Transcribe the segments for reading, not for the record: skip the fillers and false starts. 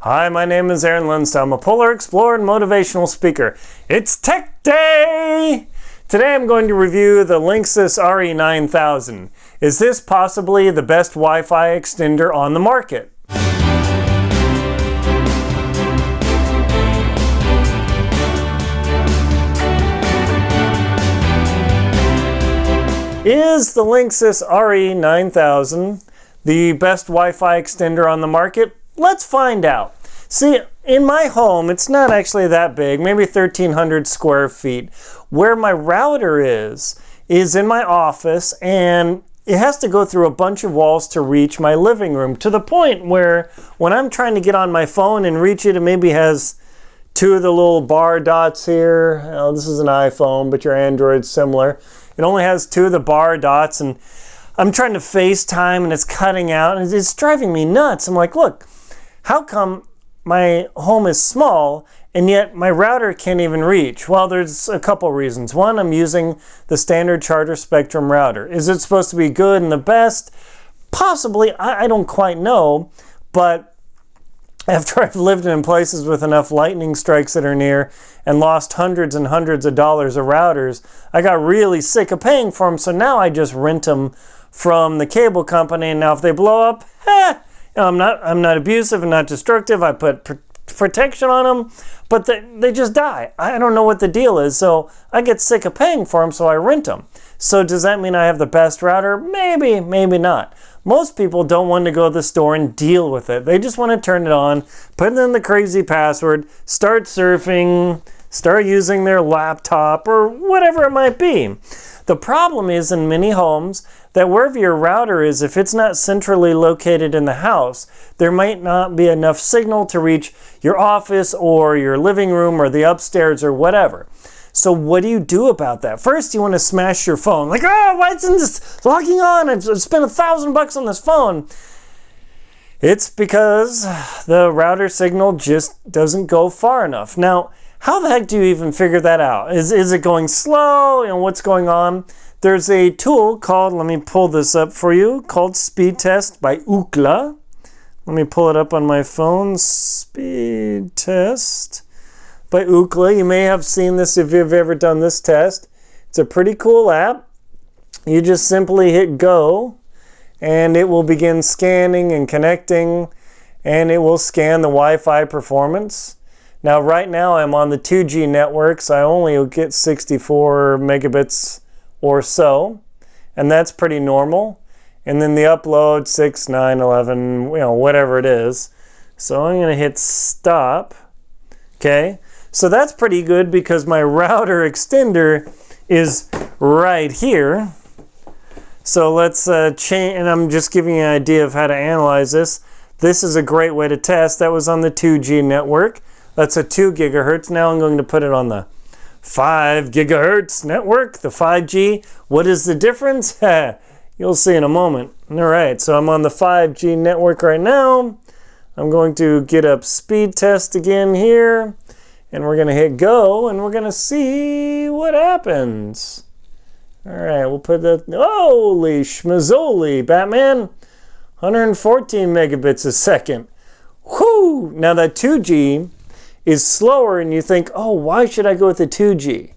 Hi, my name is Linsdau. I'm a polar explorer and motivational speaker. It's Tech Day! Today I'm going to review the Linksys RE9000. Is this possibly the best Wi-Fi extender on the market? Is the Linksys RE9000 the best Wi-Fi extender on the market? Let's find out. See, in my home, it's not actually that big, maybe 1,300 square feet. Where my router is in my office, and it has to go through a bunch of walls to reach my living room, to the point where when I'm trying to get on my phone and reach it, it maybe has two of the little bar dots here. Oh, this is an iPhone, but your Android's similar. It only has two of the bar dots, and I'm trying to FaceTime and it's cutting out, and it's driving me nuts. I'm like, look, how come my home is small and yet my router can't even reach? Well, there's a couple reasons. One, I'm using the standard Charter Spectrum router. Is it supposed to be good and the best? Possibly, I don't quite know, but after I've lived in places with enough lightning strikes that are near and lost hundreds and hundreds of dollars of routers, I got really sick of paying for them, so now I just rent them from the cable company, and now if they blow up, I'm not abusive and not destructive. I put protection on them, but they just die. I don't know what the deal is, so I get sick of paying for them, so I rent them. So does that mean I have the best router? Maybe, maybe not. Most people don't want to go to the store and deal with it. They just want to turn it on, put in the crazy password, start surfing, start using their laptop, or whatever it might be. The problem is in many homes that wherever your router is, if it's not centrally located in the house, there might not be enough signal to reach your office or your living room or the upstairs or whatever. So what do you do about that? First, you want to smash your phone. Like, oh, why isn't this logging on? I've spent $1,000 on this phone. It's because the router signal just doesn't go far enough. Now, how the heck do you even figure that out? Is it going slow? You know, what's going on? There's a tool called, let me pull this up for you, called Speed Test by Ookla. Let me pull it up on my phone. Speed Test by Ookla. You may have seen this if you've ever done this test. It's a pretty cool app. You just simply hit go, and it will begin scanning and connecting, and it will scan the Wi-Fi performance. Now, right now, I'm on the 2G network, so I only get 64 megabits or so, and that's pretty normal. And then the upload, 6, 9, 11, you know, whatever it is. So I'm going to hit stop. Okay, so that's pretty good because my router extender is right here. So let's change, and I'm just giving you an idea of how to analyze this. This is a great way to test. That was on the 2G network. That's a 2 gigahertz. Now I'm going to put it on the 5 gigahertz network, the 5G. What is the difference? You'll see in a moment. All right, so I'm on the 5G network right now. I'm going to get up speed test again here, and we're going to hit go, and we're going to see what happens. All right, we'll put that. Holy schmazzoli, Batman. 114 megabits a second. Whoo! Now that 2G is slower, and you think, oh, why should I go with the 2G?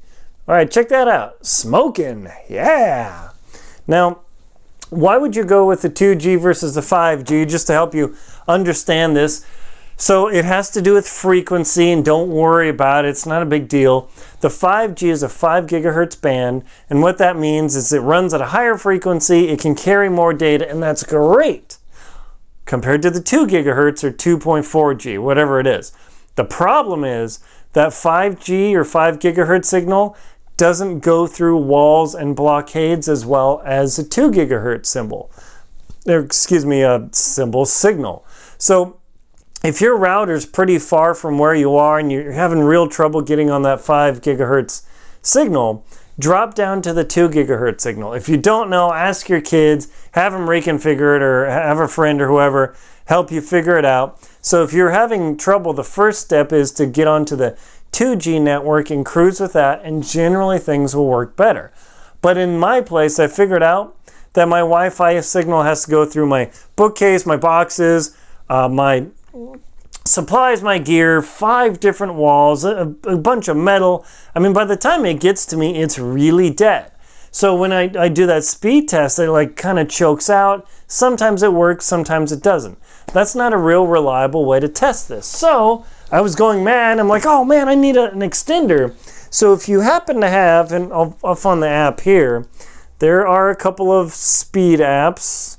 All right, check that out. Smoking, yeah. Now, why would you go with the 2G versus the 5G? Just to help you understand this. So it has to do with frequency, and don't worry about it. It's not a big deal. The 5G is a 5 gigahertz band, and what that means is it runs at a higher frequency, it can carry more data, and that's great compared to the 2 gigahertz or 2.4G, whatever it is. The problem is that 5G or 5 gigahertz signal doesn't go through walls and blockades as well as a 2 gigahertz signal. So if your router's pretty far from where you are and you're having real trouble getting on that 5 gigahertz signal, drop down to the 2 gigahertz signal. If you don't know, ask your kids, have them reconfigure it, or have a friend or whoever help you figure it out. So if you're having trouble, the first step is to get onto the 2G network and cruise with that, and generally things will work better. But in my place, I figured out that my Wi-Fi signal has to go through my bookcase, my boxes, my supplies my gear, 5 different walls, a bunch of metal. I mean, by the time it gets to me, it's really dead. So when I do that speed test, it like kind of chokes out. Sometimes it works, sometimes it doesn't. That's not a real reliable way to test this. So I was going mad. I'm like, oh man, I need an extender. So if you happen to have, and I'll find the app here, there are a couple of speed apps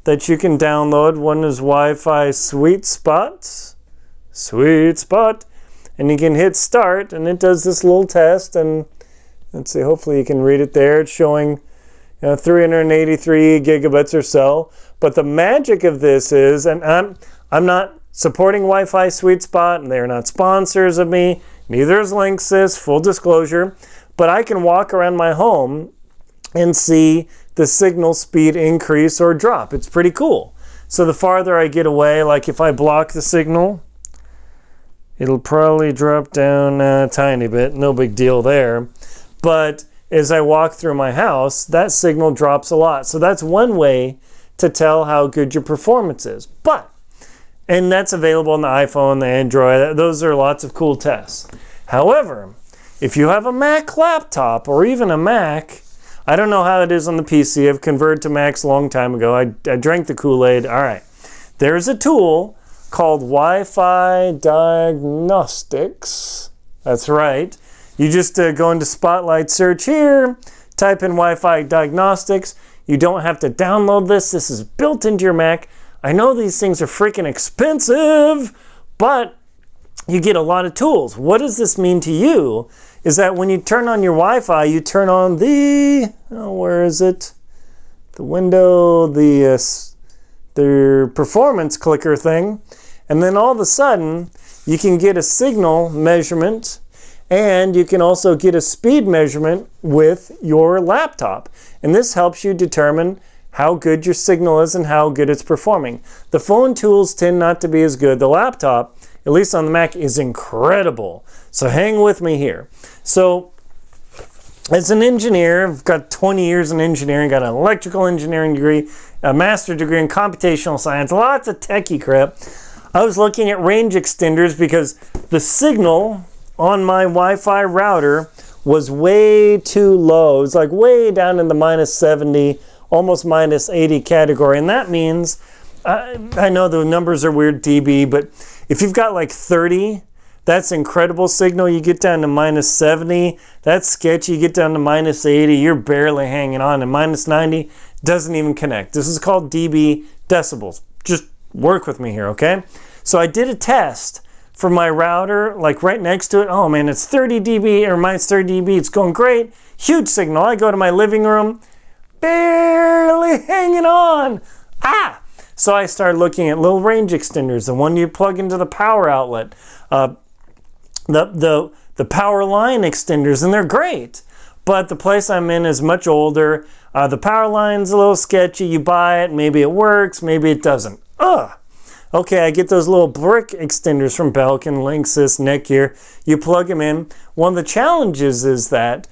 that you can download. One is WiFiSweetSpot, and you can hit start, and it does this little test. And let's see, hopefully you can read it there. It's showing 383 gigabits or so. But the magic of this is, and I'm not supporting WiFiSweetSpot, and they're not sponsors of me. Neither is Linksys, full disclosure. But I can walk around my home and see the signal speed increase or drop. It's pretty cool. So the farther I get away, like if I block the signal, it'll probably drop down a tiny bit. No big deal there. But as I walk through my house, that signal drops a lot. So that's one way to tell how good your performance is. And that's available on the iPhone, the Android. Those are lots of cool tests. However, if you have a Mac laptop or even a Mac, I don't know how it is on the PC. I've converted to Macs a long time ago. I drank the Kool-Aid. All right. There's a tool called Wi-Fi Diagnostics. That's right. You just go into Spotlight search here, type in Wi-Fi Diagnostics. You don't have to download this. This is built into your Mac. I know these things are freaking expensive, but you get a lot of tools. What does this mean to you? Is that when you turn on your Wi-Fi, you turn on the, where is it? The window, the performance clicker thing. And then all of a sudden, you can get a signal measurement, and you can also get a speed measurement with your laptop. And this helps you determine how good your signal is and how good it's performing. The phone tools tend not to be as good. The laptop, at least on the Mac, is incredible. So hang with me here. So as an engineer, I've got 20 years in engineering, got an electrical engineering degree, a master's degree in computational science, lots of techie crap. I was looking at range extenders because the signal on my Wi-Fi router was way too low. It was like way down in the minus 70, almost minus 80 category. And that means, I know the numbers are weird, dB, but if you've got like 30, that's incredible signal. You get down to minus 70, that's sketchy. You get down to minus 80, you're barely hanging on. And minus 90 doesn't even connect. This is called dB decibels. Just work with me here, okay? So I did a test for my router, like right next to it. Oh man, it's 30 dB or minus 30 dB. It's going great. Huge signal. I go to my living room, barely hanging on. So I started looking at little range extenders, the one you plug into the power outlet, the power line extenders, and they're great. But the place I'm in is much older. The power line's a little sketchy. You buy it, maybe it works, maybe it doesn't. Okay, I get those little brick extenders from Belkin, Linksys, Netgear. You plug them in. One of the challenges is that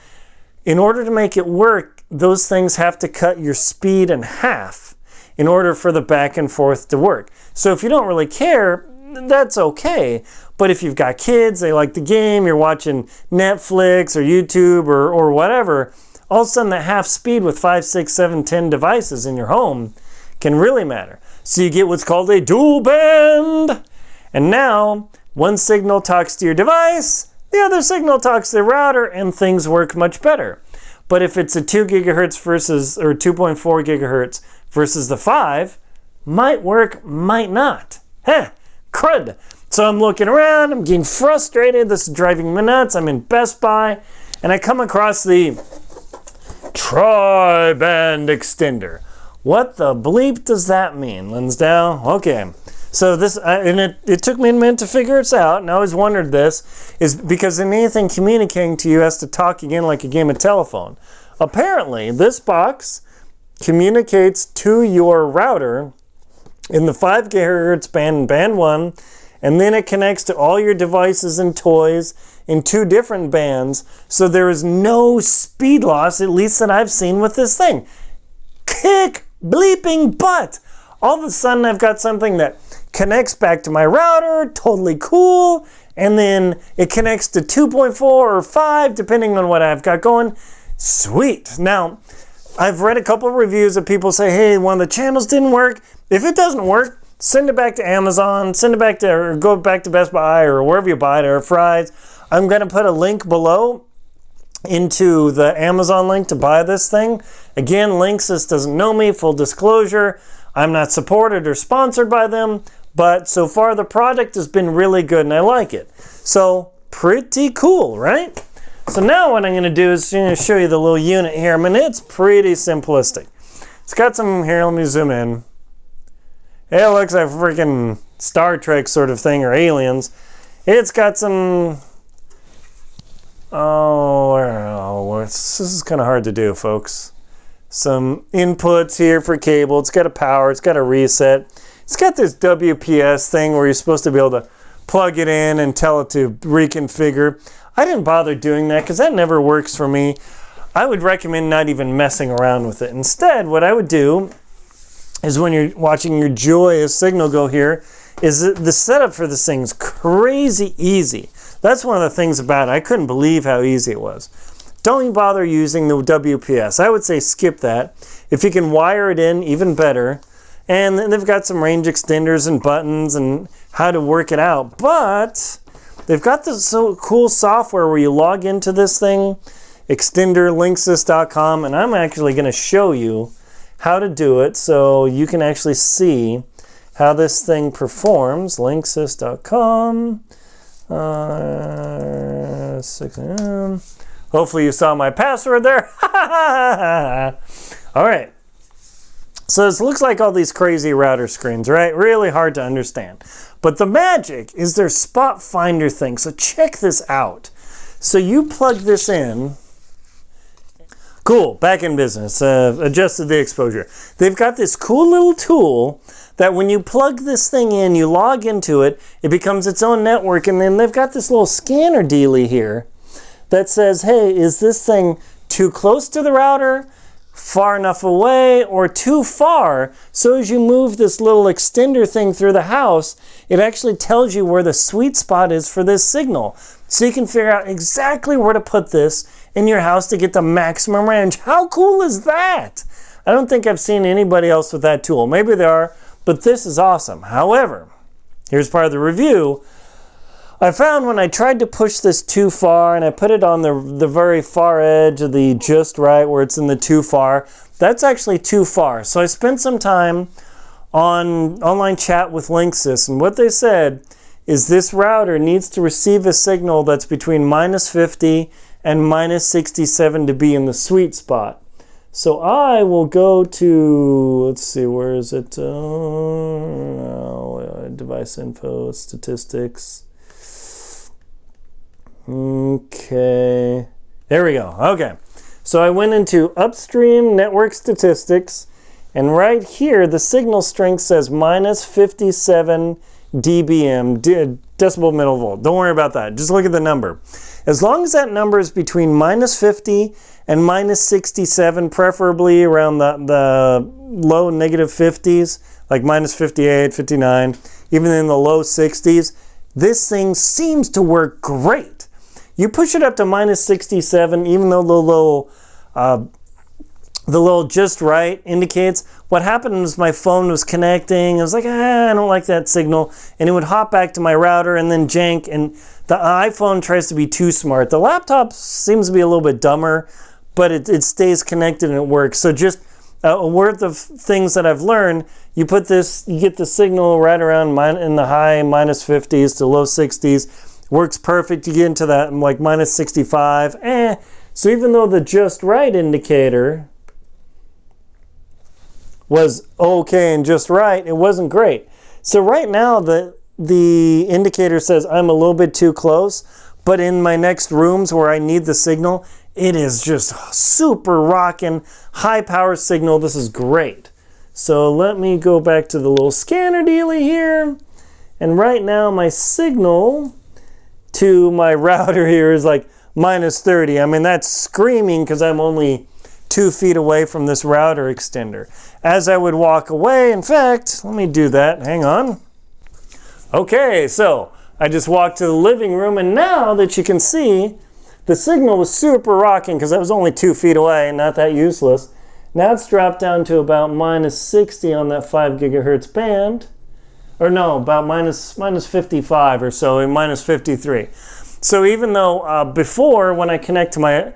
in order to make it work, those things have to cut your speed in half in order for the back and forth to work. So if you don't really care, that's okay. But if you've got kids, they like the game, you're watching Netflix or YouTube or whatever, all of a sudden that half speed with 5, 6, 7, 10 devices in your home can really matter. So you get what's called a dual band. And now one signal talks to your device, the other signal talks to the router, and things work much better. But if it's a 2 gigahertz versus, or 2.4 gigahertz versus the 5, might work, might not. Crud. So I'm looking around, I'm getting frustrated, this is driving me nuts. I'm in Best Buy, and I come across the tri-band extender. What the bleep does that mean, Linsdau? Okay, so this, and it took me a minute to figure it out, and I always wondered this, is because anything communicating to you has to talk again like a game of telephone. Apparently, this box communicates to your router in the 5 gigahertz band, band 1, and then it connects to all your devices and toys in 2 different bands, so there is no speed loss, at least that I've seen with this thing. Kick bleeping butt! All of a sudden I've got something that connects back to my router, totally cool, and then it connects to 2.4 or 5, depending on what I've got going. Sweet. Now, I've read a couple of reviews of people say, hey, one of the channels didn't work. If it doesn't work, send it back to Amazon, send it back to, or go back to Best Buy or wherever you buy it, or Fry's. I'm going to put a link below into the Amazon link to buy this thing. Again, Linksys doesn't know me, full disclosure. I'm not supported or sponsored by them, but so far the product has been really good and I like it. So pretty cool, right? So now what I'm going to do is show you the little unit here. I mean, it's pretty simplistic. It's got some, here, let me zoom in. It looks like a freaking Star Trek sort of thing, or aliens. It's got some, this is kind of hard to do, folks. Some inputs here for cable. It's got a power, it's got a reset. It's got this WPS thing where you're supposed to be able to plug it in and tell it to reconfigure. I didn't bother doing that because that never works for me. I would recommend not even messing around with it. Instead, what I would do is when you're watching your joyous signal go here, is the setup for this thing is crazy easy. That's one of the things about it. I couldn't believe how easy it was. Don't even bother using the WPS. I would say skip that. If you can wire it in, even better. And then they've got some range extenders and buttons and how to work it out. But they've got this so cool software where you log into this thing, extender, linksys.com, and I'm actually going to show you how to do it so you can actually see how this thing performs. Linksys.com. 6 a.m. Hopefully you saw my password there. All right. So this looks like all these crazy router screens, right? Really hard to understand. But the magic is their spot finder thing. So check this out. So you plug this in. Cool, back in business. Adjusted the exposure. They've got this cool little tool that when you plug this thing in, you log into it, it becomes its own network, and then they've got this little scanner dealy here that says, hey, is this thing too close to the router, far enough away, or too far? So as you move this little extender thing through the house, it actually tells you where the sweet spot is for this signal. So you can figure out exactly where to put this in your house to get the maximum range. How cool is that? I don't think I've seen anybody else with that tool. Maybe there are, but this is awesome. However, here's part of the review. I found when I tried to push this too far and I put it on the very far edge of the just right where it's in the too far, that's actually too far. So I spent some time on online chat with Linksys, and what they said is this router needs to receive a signal that's between -50 and -67 to be in the sweet spot. So I will go to, let's see, where is it? Device info, statistics. Okay, there we go. Okay, so I went into upstream network statistics, and right here the signal strength says -57 dBm, decibel middle volt. Don't worry about that, just look at the number. As long as that number is between -50 and -67, preferably around the low -50s, like -58, 59, even in the low 60s, this thing seems to work great. You push it up to -67, even though the little just right indicates. What happened was my phone was connecting. I was like, I don't like that signal. And it would hop back to my router and then jank. And the iPhone tries to be too smart. The laptop seems to be a little bit dumber, but it stays connected and it works. So just a worth of things that I've learned. You put this, you get the signal right around in the high -50s to low 60s. Works perfect. You get into that like -65. So even though the just right indicator was okay and just right, it wasn't great. So right now the indicator says I'm a little bit too close, but in my next rooms where I need the signal, it is just super rocking, high power signal. This is great. So let me go back to the little scanner dealy here. And right now my signal to my router here is like -30. I mean, that's screaming because I'm only 2 feet away from this router extender. As I would walk away, in fact, let me do that, hang on. Okay, so I just walked to the living room, and now that you can see, the signal was super rocking because I was only 2 feet away, not that useless. Now it's dropped down to about -60 on that 5 gigahertz band. Or no, about minus 55 or so, and -53. So even though before, when I connect to my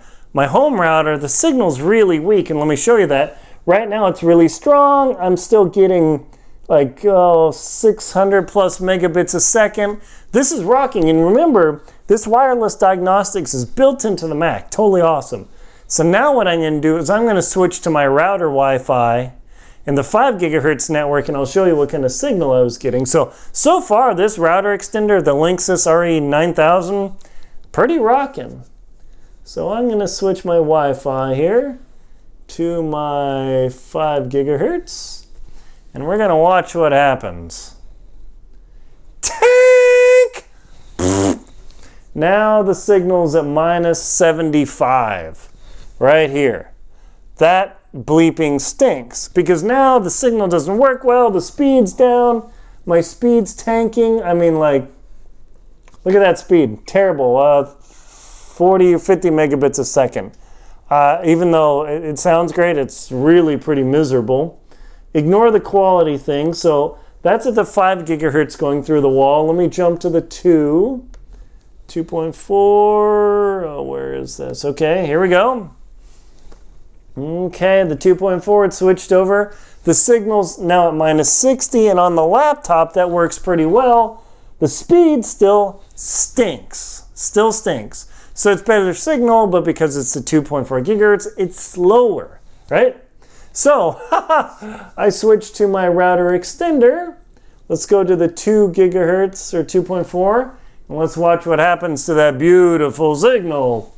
home router, the signal's really weak, and let me show you that. Right now it's really strong. I'm still getting like 600 plus megabits a second. This is rocking, and remember, this wireless diagnostics is built into the Mac. Totally awesome. So now what I'm going to do is I'm going to switch to my router Wi-Fi in the 5 gigahertz network, and I'll show you what kind of signal I was getting. So far, this router extender, the Linksys RE9000, pretty rocking. So I'm going to switch my Wi-Fi here to my 5 gigahertz, and we're going to watch what happens. Tank! Now the signal's at -75, right here. That bleeping stinks because now the signal doesn't work well, the speed's down, my speed's tanking. I mean, like, look at that speed, terrible, 40 or 50 megabits a second. Even though it sounds great, it's really pretty miserable. Ignore the quality thing. So that's at the 5 gigahertz going through the wall. Let me jump to the 2.4. Oh, where is this? Okay, here we go. Okay, the 2.4, it switched over. The signal's now at -60, and on the laptop, that works pretty well. The speed still stinks. Still stinks. So it's better signal, but because it's the 2.4 gigahertz, it's slower, right? So I switched to my router extender. Let's go to the 2 gigahertz or 2.4, and let's watch what happens to that beautiful signal.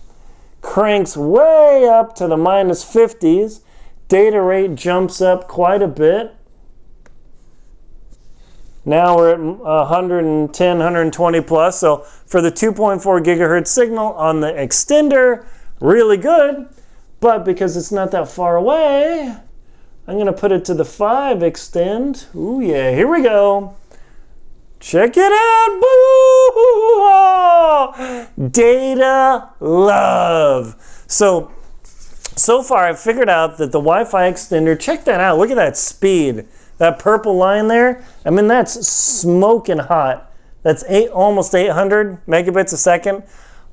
Cranks way up to the -50s. Data rate jumps up quite a bit. Now we're at 110, 120 plus. So for the 2.4 gigahertz signal on the extender, really good. But because it's not that far away, I'm going to put it to the 5 extend. Ooh, yeah, here we go. Check it out. Boo! Data love. So far I've figured out that the Wi-Fi extender, check that out. Look at that speed. That purple line there. I mean, that's smoking hot. That's almost 800 megabits a second.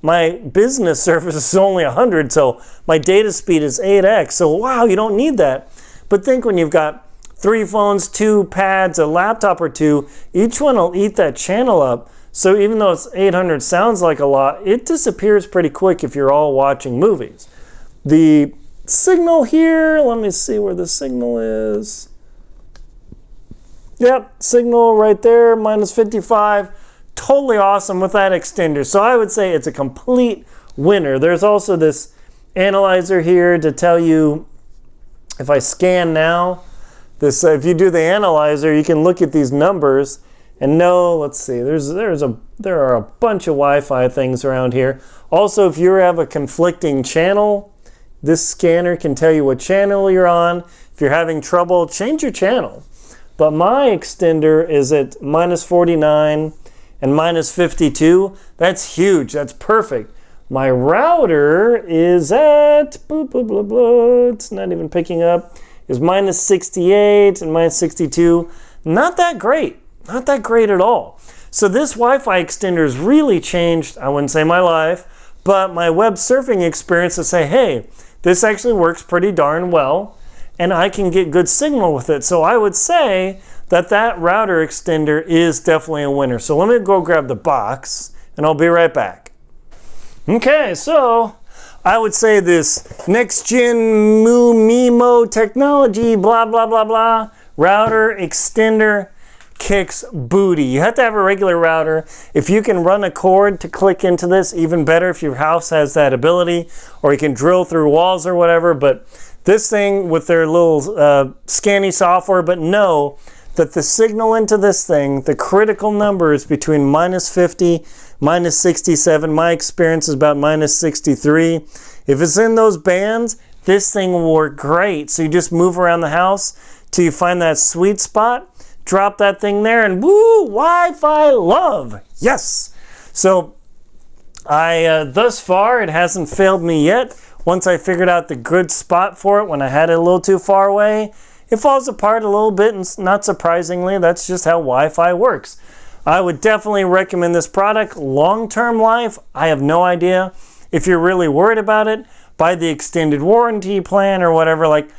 My business service is only 100, so my data speed is 8x. So wow, you don't need that. But think when you've got 3 phones, 2 pads, a laptop or 2, each one will eat that channel up. So even though it's 800 sounds like a lot, it disappears pretty quick if you're all watching movies. The signal here, let me see where the signal is. Yep, signal right there, -55. Totally awesome with that extender. So I would say it's a complete winner. There's also this analyzer here to tell you if I scan now, if you do the analyzer, you can look at these numbers and know, let's see, there are a bunch of Wi-Fi things around here. Also, if you have a conflicting channel, this scanner can tell you what channel you're on. If you're having trouble, change your channel. But my extender is at -49 and -52. That's huge. That's perfect. My router is at, it's not even picking up, is -68 and -62. Not that great. Not that great at all. So this Wi-Fi extender has really changed, I wouldn't say my life, but my web surfing experience to say, hey, this actually works pretty darn well, and I can get good signal with it. So I would say that that router extender is definitely a winner. So let me go grab the box, and I'll be right back. Okay, so I would say this next-gen MIMO technology, blah, blah, blah, blah, router extender kicks booty. You have to have a regular router. If you can run a cord to click into this, even better if your house has that ability, or you can drill through walls or whatever. But this thing with their little scanny software, but know that the signal into this thing, the critical number is between -50, -67. My experience is about -63. If it's in those bands, this thing will work great. So you just move around the house till you find that sweet spot, drop that thing there, and woo, Wi-Fi love. Yes. So thus far, it hasn't failed me yet. Once I figured out the good spot for it when I had it a little too far away, it falls apart a little bit, and not surprisingly, that's just how Wi-Fi works. I would definitely recommend this product. Long-term life, I have no idea. If you're really worried about it, buy the extended warranty plan or whatever. Like,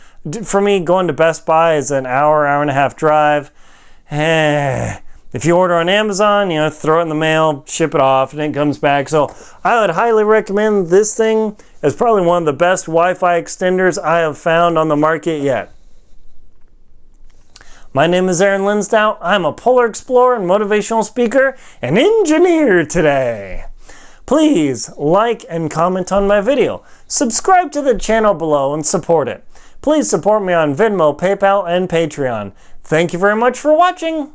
for me, going to Best Buy is an hour and a half drive. If you order on Amazon, you know, throw it in the mail, ship it off, and it comes back. So I would highly recommend this thing as probably one of the best Wi-Fi extenders I have found on the market yet. My name is Aaron Linsdau. I'm a polar explorer and motivational speaker and engineer today. Please like and comment on my video. Subscribe to the channel below and support it. Please support me on Venmo, PayPal, and Patreon. Thank you very much for watching.